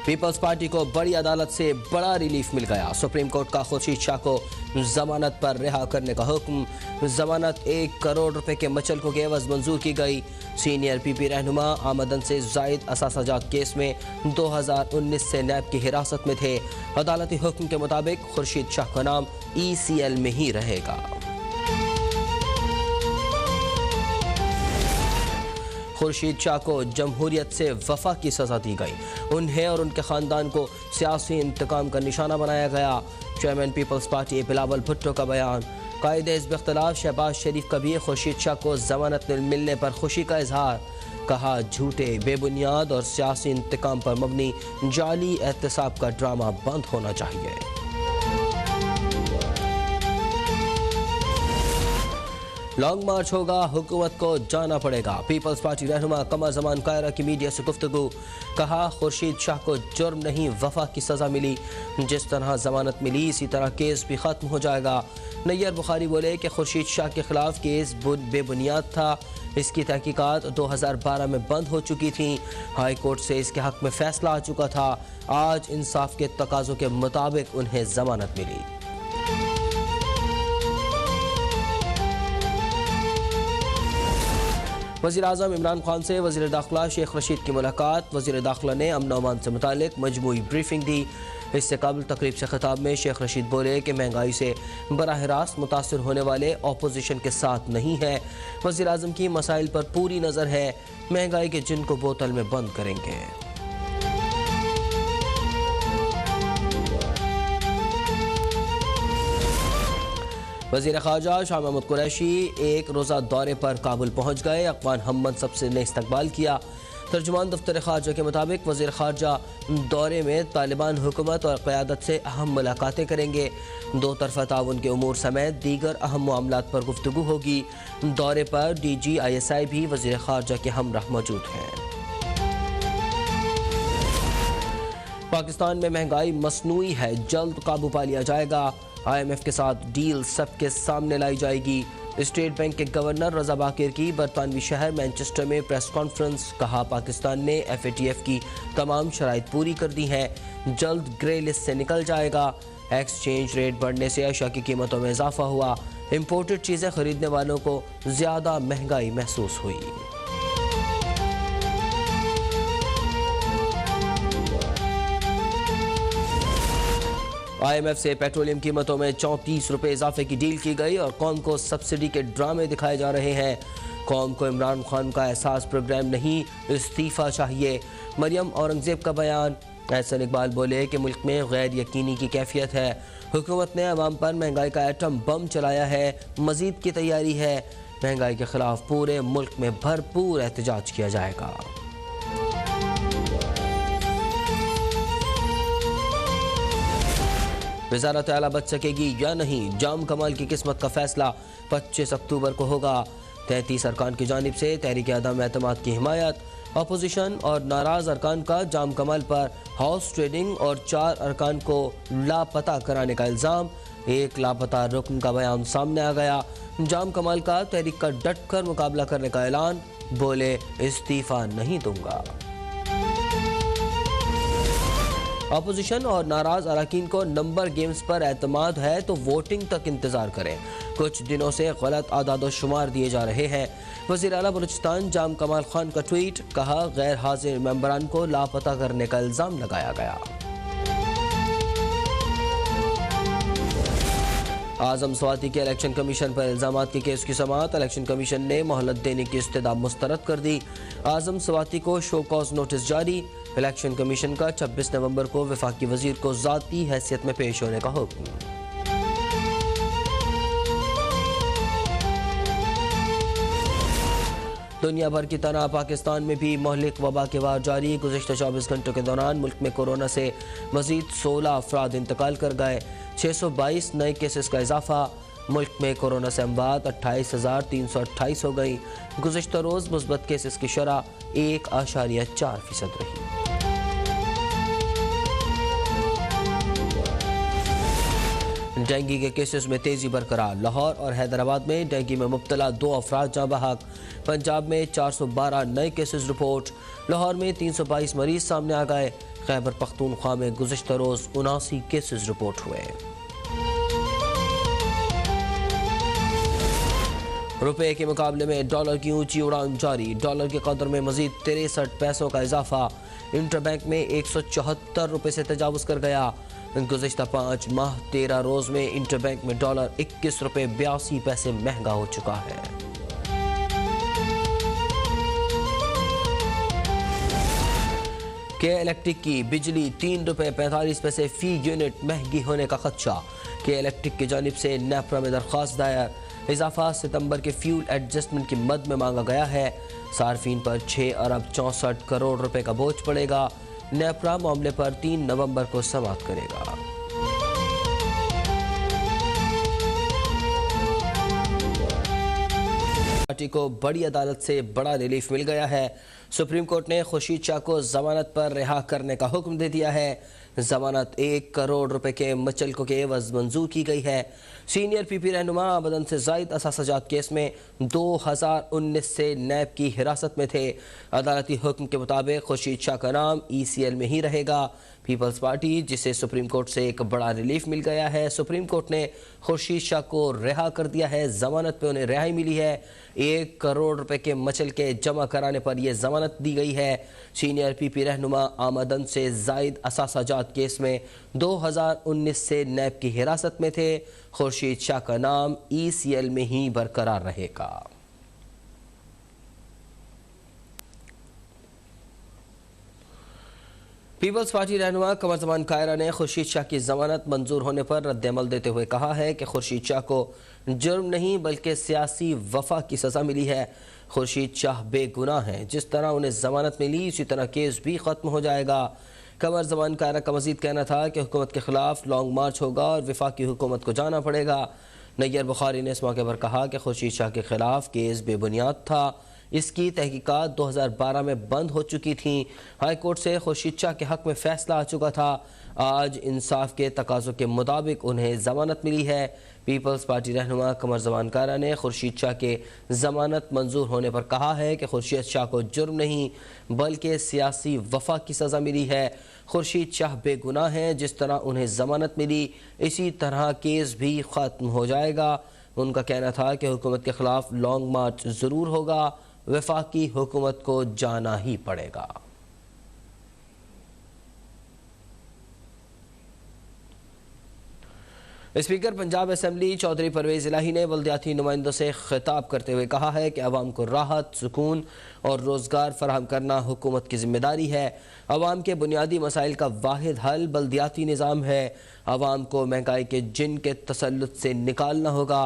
Peoples party को बड़ी अदालत से बड़ा रिलीफ मिल गया। सुप्रीम कोर्ट का खुर्शीद शाह को जमानत पर रिहा करने का हुक्म। जमानत 1 करोड़ रुपए के मचलकों के एवज मंजूर की गई। सीनियर पीपी रहनुमा आमदन से जायद असासाजात केस में 2019 से नैब की हिरासत में थे। अदालती हुक्म के मुताबिक खुर्शीद शाह का नाम ECL में ही रहेगा। खुर्शीद शाह को जमहूरियत से वफा की सजा दी गई। उन्हें और उनके खानदान को सियासी इंतकाम का निशाना बनाया गया। चेयरमैन पीपल्स पार्टी बिलावल भुट्टो का बयान। कायदे हिज़्ब इख्तिलाफ शहबाज शरीफ का भी खुर्शीद शाह को जमानत मिलने पर खुशी का इजहार। कहा, झूठे, बेबुनियाद और सियासी इंतकाम पर मबनी जाली एहतसाब का ड्रामा बंद होना चाहिए। लॉन्ग मार्च होगा, हुकूमत को जाना पड़ेगा। पीपल्स पार्टी रहनुमा कमर जमान कायरा की मीडिया से गुफ्तगू। कहा, खुर्शीद शाह को जुर्म नहीं वफा की सज़ा मिली। जिस तरह जमानत मिली इसी तरह केस भी ख़त्म हो जाएगा। नैयर बुखारी बोले कि खुर्शीद शाह के खिलाफ केस बेबुनियाद था। इसकी तहकीकात 2012 में बंद हो चुकी थी। हाई कोर्ट से इसके हक में फैसला आ चुका था। आज इंसाफ के तकाज़ों के मुताबिक उन्हें जमानत मिली। वज़ीर आज़म इमरान खान से वज़ीर दाखिला शेख रशीद की मुलाकात। वज़ीर दाखिला ने अमन और अमान से मुतालिक मजमूई ब्रीफिंग दी। इससे कबल तकरीब से खिताब में शेख रशीद बोले कि महंगाई से बराह रास्त मुतासर होने वाले अपोजिशन के साथ नहीं है। वज़ीर आज़म की मसाइल पर पूरी नज़र है। महंगाई के जिन को बोतल में बंद करेंगे। वज़ीर ख़ारजा शाह महमूद कुरैशी 1 रोज़ा दौरे पर काबुल पहुँच गए। अक़वान हम मनसब से ने इस्तकबाल किया। तर्जुमान दफ्तर ख़ारजा के मुताबिक वज़ीर ख़ारजा दौरे में तालिबान हुकूमत और क़यादत से अहम मुलाकातें करेंगे। 2 तरफ़ा ताउन के उमूर समेत दीगर अहम मामलात पर गुफ्तगू होगी। दौरे पर DG ISI भी वज़ीर ख़ारजा के हमराह मौजूद हैं। पाकिस्तान में महंगाई मसनूई है, जल्द काबू पा लिया जाएगा। IMF के साथ डील सबके सामने लाई जाएगी। स्टेट बैंक के गवर्नर रजा बाकिर की बरतानवी शहर मैनचेस्टर में प्रेस कॉन्फ्रेंस। कहा, पाकिस्तान ने FATF की तमाम शराइत पूरी कर दी हैं, जल्द ग्रे लिस्ट से निकल जाएगा। एक्सचेंज रेट बढ़ने से अशिया की कीमतों में इजाफा हुआ। इम्पोर्टेड चीज़ें खरीदने वालों को ज़्यादा महंगाई महसूस हुई। IMF से पेट्रोलियम कीमतों में 34 रुपये इजाफे की डील की गई और कौम को सब्सिडी के ड्रामे दिखाए जा रहे हैं। कौम को इमरान खान का एहसास प्रोग्राम नहीं, इस्तीफ़ा चाहिए। मरियम औरंगज़ेब का बयान। एहसन इकबाल बोले कि मुल्क में गैर यकीनी की कैफियत है। हुकूमत ने अवाम पर महंगाई का एटम बम चलाया है, मज़ीद की तैयारी है। महंगाई के खिलाफ पूरे मुल्क में भरपूर एहतजाज किया जाएगा। वज़ारत आला बच सकेगी या नहीं, जाम कमाल की किस्मत का फैसला 25 अक्टूबर को होगा। 33 अरकान की जानिब से तहरीक अदम एतमाद की हिमायत। अपोजिशन और नाराज़ अरकान का जाम कमाल पर हाउस ट्रेडिंग और 4 अरकान को लापता कराने का इल्ज़ाम। 1 लापता रुकन का बयान सामने आ गया। जाम कमाल का तहरीक का डट कर मुकाबला करने का ऐलान। बोले, इस्तीफ़ा नहीं दूंगा। अपोजिशन और नाराज अरकान को नंबर गेम्स पर एतमाद है तो वोटिंग तक इंतजार करें। कुछ दिनों से गलत आदाद शुमार दिए जा रहे हैं। वज़ीर आला बलूचिस्तान जाम कमाल खान का ट्वीट। कहा, गैर हाजिर मेंबरान को लापता करने का इल्ज़ाम लगाया गया। आज़म स्वाति के इलेक्शन कमीशन पर इल्ज़ामात के केस की समाअत। इलेक्शन कमीशन ने मोहलत देने की इस्तदा मुस्तरद कर दी। आज़म स्वाति को शो कॉज नोटिस जारी। इलेक्शन कमीशन का 26 नवंबर को वफाकी वजीर को ज़ाती हैसियत में पेश होने का हुक्म। दुनिया भर की तरह पाकिस्तान में भी महलिक वबा के वार जारी। गुज़िश्ता 24 घंटों के दौरान मुल्क में कोरोना से मज़ीद 16 अफराद इंतकाल कर गए। 622 नए केसेस का इजाफा। मुल्क में कोरोना से अमवात 28,328 हो गई। गुज़िश्ता रोज़ मुस्बत केसेस की शरह 1.4% रही। डेंगू के केसेस में तेजी बरकरार। लाहौर और हैदराबाद में डेंगू में मुब्तला 2 अफराद जाँ बहक। पंजाब में 412 नए केसेस रिपोर्ट। लाहौर में 322 मरीज सामने आ गए। खैबर पख्तूनख्वा में गुज़िश्ता रोज़ 79 केसेस रिपोर्ट हुए। रुपए के मुकाबले में डॉलर की ऊंची उड़ान जारी। डॉलर की कदर में मजीद 63 पैसों का इजाफा। इंटरबैंक में 174 रुपए से तजावुज कर गया। गुज़िश्ता 5 माह 13 रोज में इंटरबैंक में डॉलर 21 रुपए 82 पैसे महंगा हो चुका है। के इलेक्ट्रिक की बिजली 3 रुपए 45 पैसे फी यूनिट महंगी होने का खदशा। के इलेक्ट्रिक की जानिब से नेपरा में दरख्वास्त दायर। इजाफा सितंबर के फ्यूल एडजस्टमेंट की मद में मांगा गया है। सार्फिन पर 6 अरब 64 करोड़ रुपए का बोझ पड़ेगा। नेपरा मामले पर 3 नवंबर को समाअत करेगा। पार्टी को बड़ी अदालत से बड़ा रिलीफ मिल गया है। सुप्रीम कोर्ट ने खुर्शीद शाह को जमानत पर रिहा करने का हुक्म दे दिया है। जमानत 1 करोड़ रुपए के मचलकों के एवज मंजूर की गई है। सीनियर पीपी रहनुमा आमदन से जायद असासजात केस में 2019 से नैब की हिरासत में थे। अदालती हुक्म के मुताबिक खुर्शीद शाह का नाम ECL में ही रहेगा। पीपल्स पार्टी जिसे सुप्रीम कोर्ट से एक बड़ा रिलीफ मिल गया है। सुप्रीम कोर्ट ने खुर्शीद शाह को रिहा कर दिया है। जमानत पे उन्हें रिहाई मिली है। 1 करोड़ रुपए के मचलके जमा कराने पर यह जमानत दी गई है। सीनियर पीपी रहनुमा आमदन से जायद असासजात केस में 2019 से नैब की हिरासत में थे। खुर्शीद शाह का नाम ECL में ही बरकरार रहेगा। पीपल्स पार्टी रहनुमा कमर जमान कायरा ने खुर्शीद शाह की जमानत मंजूर होने पर रद्द-ए-अमल देते हुए कहा है कि खुर्शीद शाह को जुर्म नहीं बल्कि सियासी वफा की सज़ा मिली है। खुर्शीद शाह बेगुनाह हैं। जिस तरह उन्हें जमानत मिली इसी तरह केस भी ख़त्म हो जाएगा। कमर जमान कायरा का मजीद कहना था कि हुकूमत के खिलाफ लॉन्ग मार्च होगा और वफाकी हुकूमत को जाना पड़ेगा। नैयर बुखारी ने इस मौके पर कहा कि खुर्शीद शाह के खिलाफ केस बेबुनियाद था। इसकी तहकीकात 2012 में बंद हो चुकी थी। हाई कोर्ट से खुर्शीद शाह के हक में फैसला आ चुका था। आज इंसाफ के तकाज़ों के मुताबिक उन्हें जमानत मिली है। पीपल्स पार्टी रहनुमा कमर जमान कायरा ने खुर्शीद शाह के जमानत मंजूर होने पर कहा है कि खुर्शीद शाह को जुर्म नहीं बल्कि सियासी वफा की सज़ा मिली है। खुर्शीद शाह बेगुनाह हैं। जिस तरह उन्हें जमानत मिली इसी तरह केस भी ख़त्म हो जाएगा। उनका कहना था कि हुकूमत के खिलाफ लॉन्ग मार्च ज़रूर होगा। वफाकी हुकूमत को जाना ही पड़ेगा। स्पीकर पंजाब असेंबली चौधरी परवेज इलाही ने बल्दियाती नुमाइंदों से खिताब करते हुए कहा है कि अवाम को राहत सुकून और रोज़गार फराहम करना हुकूमत की जिम्मेदारी है। अवाम के बुनियादी मसाइल का वाहिद हल बल्दियाती निज़ाम है। अवाम को महंगाई के जिन के तसल्लुत से निकालना होगा।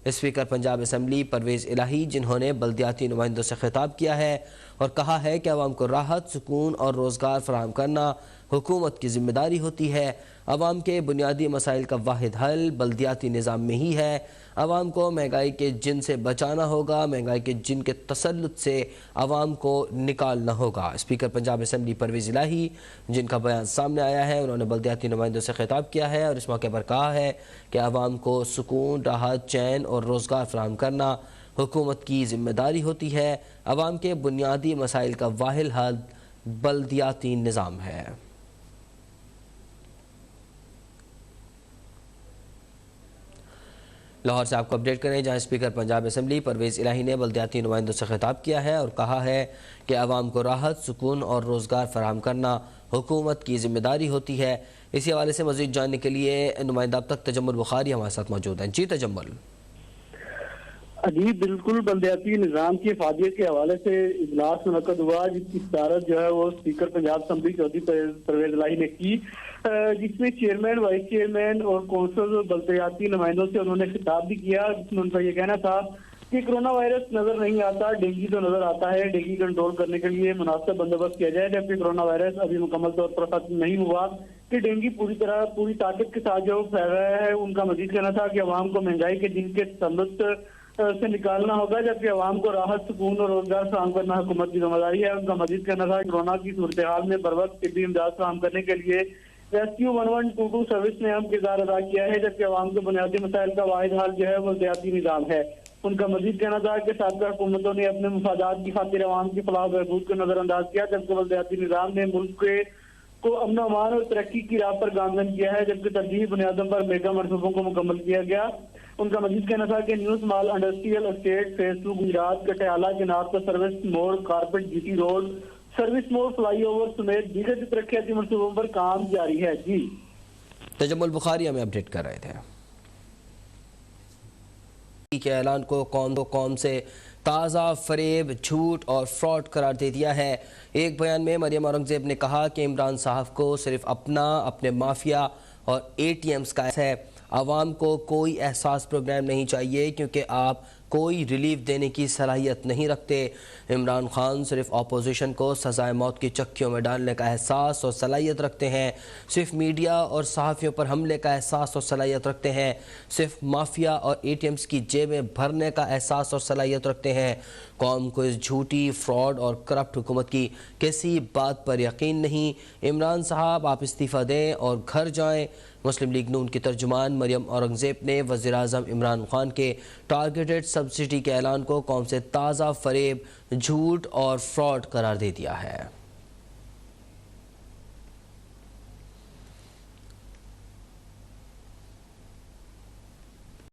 स्पीकर पंजाब असेंबली परवेज इलाही जिन्होंने बल्दियाती नुमाइंदों से खिताब किया है और कहा है कि अवाम को राहत सुकून और रोज़गार फराहम करना हुकूमत की जिम्मेदारी होती है। अवाम के बुनियादी मसाइल का वाहिद हल बल्दियाती निज़ाम में ही है। अवाम को महंगाई के जिन से बचाना होगा। महंगाई के जिन के तसल्लुत से अवाम को निकालना होगा। स्पीकर पंजाब असेंबली परवेज इलाही जिनका बयान सामने आया है उन्होंने बल्दियाती नुमाइंदों से खिताब किया है और इस मौके पर कहा है कि अवाम को सुकून राहत चैन और रोज़गार फराहम करना हुकूमत की जिम्मेदारी होती है। अवाम के बुनियादी मसाइल का वाहिद हल बल्दियाती निज़ाम है। लाहौर से आपको अपडेट करें जहां स्पीकर पंजाब असेंबली परवेज इलाही ने बल्दियाती नुमाइंदों से खिताब किया है और कहा है कि अवाम को राहत सुकून और रोज़गार फराहम करना हुकूमत की जिम्मेदारी होती है। इसी हवाले से मज़ीद जानने के लिए नुमाइंदा अब तक तजम्मुल बुखारी हमारे साथ मौजूद हैं। जी तजम्मुल। जी बिल्कुल, बल्दियाती निज़ाम की हिफाजत के हवाले से इजलास मुनक़द हुआ जिसकी सदारत जो है वो स्पीकर पंजाब असेंबली चौधरी परवेज इलाही ने की, जिसमें चेयरमैन वाइस चेयरमैन और कौंसल और बल्दियाती नुमाइंदों से उन्होंने खिताब भी किया जिसमें उनका ये कहना था कि कोरोना वायरस नजर नहीं आता, डेंगू तो नजर आता है। डेंगू कंट्रोल करने के लिए मुनासिब बंदोबस्त किया जाए, जबकि कोरोना वायरस अभी मुकम्मल तौर पर खत्म नहीं हुआ कि डेंगू पूरी ताकत के साथ जो फैल रहा है। उनका मजीद कहना था कि अवाम को महंगाई के दिन के तसल्लुत से निकालना होगा, जबकि अवाम को राहत सुकून और रोजगार फराहम करना हुकूमत की जिम्मेदारी है। उनका मजीद कहना था कोरोना की सूरत हाल में बर वक्त तिब्बी इमदाद फराहम करने के लिए रेस्क्यू 1122 सर्विस ने अहम किरदार अदा किया है, जबकि अवाम के बुनियादी मसाइल का वाहिद हल जो है वो बलदियाती निज़ाम है। उनका मजीद कहना था कि साबिक़ा हुकूमतों ने अपने मुफादात की खातिर अवाम की फलाह बहबूद को नजरअंदाज किया, जबकि बलदियाती निज़ाम ने मुल्क को अमन अमान और तरक्की की राह पर गामजन किया है, जबकि तरजीही बुनियादों पर मेगा मनसूबों को मुकम्मल किया गया। उनका मजीद कहना था कि new small industrial estate phase 2 Gujrat Katiala जनाब का सर्विस मोड़ कारपेट जीटी रोड सर्विस मोड़ फ्लाईओवर समेत दीगर तरक्याती मनसूबों पर काम जारी है। जी तजम्मुल बुखारी हमें अपडेट कर रहे थे के ऐलान को कौम से ताज़ा फरेब, झूठ और फ्रॉड करार दे दिया है। एक बयान में मरियम औरंगजेब ने कहा कि इमरान साहब को सिर्फ अपने माफिया और ATMs का है। आवाम को कोई एहसास प्रोग्राम नहीं चाहिए, क्योंकि आप कोई रिलीफ देने की सलाहियत नहीं रखते। इमरान खान सिर्फ अपोजिशन को सजाए मौत की चक्कियों में डालने का एहसास और सलाहियत रखते हैं, सिर्फ मीडिया और सहाफ़ियों पर हमले का एहसास और सलाहियत रखते हैं, सिर्फ माफिया और ATMs की जेबें भरने का एहसास और सलाहियत रखते हैं। कौम को इस झूठी, फ्रॉड और करप्ट हुकूमत की किसी बात पर यकीन नहीं। इमरान साहब आप इस्तीफ़ा दें और घर जाएं। मुस्लिम लीग नून की तर्जुमान मरियम औरंगजेब ने वज़ीर आज़म इमरान खान के टारगेटेड सब्सिडी के ऐलान को कौम से ताज़ा फरेब, झूठ और फ्रॉड करार दे दिया है।